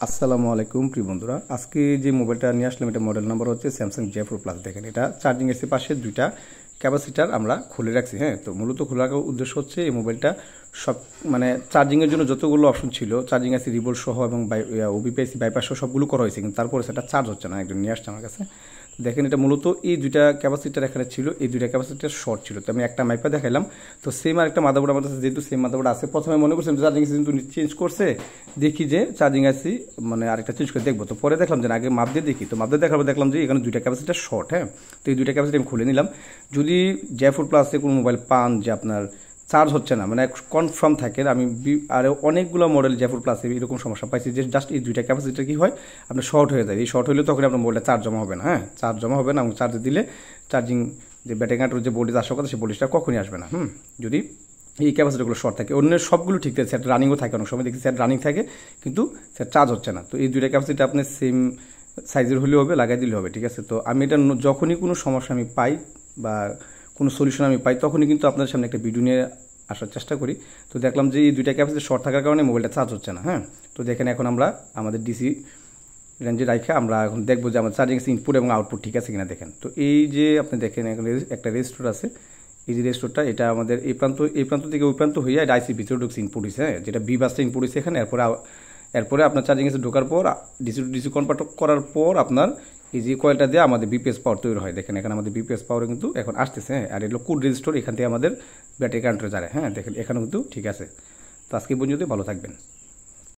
আসসালামু আলাইকুম প্রিয় বন্ধুরা, আজকে যে মোবাইলটা নিয়ে আসলাম এটা মডেল নাম্বার হচ্ছে স্যামসাং J4 প্লাস। দেখেন এটা চার্জিং এসে পাশে দুইটা ক্যাপাসিটার আমরা খুলে রাখছি। হ্যাঁ, তো মূলত খোলা রাখার উদ্দেশ্য হচ্ছে এই মোবাইলটা সব মানে চার্জিংয়ের জন্য যতগুলো অপশন ছিল, চার্জিং আছে রিবোল্ট সহ এবং ওবিপিএসি বাইপাস সহ সবগুলো করা হয়েছে, কিন্তু তারপরে সেটা চার্জ হচ্ছে না। একজন নিয়ে আসছে আমার কাছে। দেখেন এটা মূলত এই দুইটা ক্যাপাসিটার এখানে ছিল, এই দুইটা ক্যাপাসিটার শর্ট ছিল। তো আমি একটা মাইপা দেখাইলাম। তো সেম আর একটা মাদারবোর্ড আমার কাছে যেহেতু সেম মাদারবোর্ড আছে, প্রথমে মনে করছিলাম চার্জিং এসি কিন্তু চেঞ্জ করছে, দেখি যে চার্জিং আইসি মানে আরেকটা চেঞ্জ করে দেখবো। তো পরে দেখলাম যে আগে মাপ দিয়ে দেখি, তো মাপ দিয়ে দেখার পর দেখলাম যে এখানে দুইটা ক্যাপাসিটার শর্ট। হ্যাঁ, তো এই দুইটা ক্যাপাসিটি আমি খুলে নিলাম। যদি J4 প্লাসে কোনো মোবাইল পান যে আপনার চার্জ হচ্ছে না, মানে কনফার্ম থাকে, আমি আরও অনেকগুলো মডেল J4 প্লাসে এরকম সমস্যা পাইছি যে জাস্ট এই দুইটা ক্যাপাসিটার কি হয় আপনার শর্ট হয়ে যায়। এই শর্ট হলে তখন আপনার মোবাইলটা চার্জ জমা হবে না। হ্যাঁ, চার্জ জমা হবে না এবং চার্জে দিলে চার্জিং যে ব্যাটারি কাটার যে ভোল্টেজ আসার কথা সেই ভোল্টেজটা কখনই আসবে না। যদি এই ক্যাপাসিটিগুলো শর্ট থাকে। অন্য সবগুলো ঠিক থাকে, সেট রানিংও থাকে, অনেক সময় দেখি সেট রানিং থাকে কিন্তু সেট চার্জ হচ্ছে না। তো এই দুইটা ক্যাপাসিটি আপনি সেম সাইজের হলেও হবে, লাগাই দিলে হবে। ঠিক আছে, তো আমি এটা যখনই কোনো সমস্যা আমি পাই বা কোনো সলিউশন আমি পাই তখনই কিন্তু আপনাদের সামনে একটা ভিডিও নিয়ে আসার চেষ্টা করি। তো দেখলাম যে এই দুইটা ক্যাপাসিটি শর্ট থাকার কারণে মোবাইলটা চার্জ হচ্ছে না। হ্যাঁ, তো দেখেন এখন আমরা আমাদের ডিসি রেঞ্জে রাখা আমরা এখন দেখবো যে আমার চার্জিং ইনপুট এবং আউটপুট ঠিক আছে কিনা। দেখেন তো এই যে আপনি দেখেন এখন একটা রেজিস্টার আছে, এই যে রেজিস্টারটা এটা আমাদের এই প্রান্ত থেকে ওই প্রান্ত হয়ে এটা আইসি ভিতরে ঢুকছে ইনপুট হয়েছে, যেটা বি বাসটা ইনপুট হয়েছে এখানে। এরপরে আপনার চার্জিং এসে ঢোকার পর ডিসি কনভার্ট করার পর আপনার এই যে কয়েলটা দিয়ে আমাদের বিপিএস পাওয়ার তৈরি হয়। দেখেন এখানে আমাদের বিপিএস পাওয়ার কিন্তু এখন আসতেছে। হ্যাঁ, আর এগুলো কোড রেজিস্টার, এখান থেকে আমাদের ব্যাটারি কারেন্টে যায়। হ্যাঁ, দেখেন এখানেও কিন্তু ঠিক আছে। তো আজকে পর্যন্ত ভালো থাকবেন।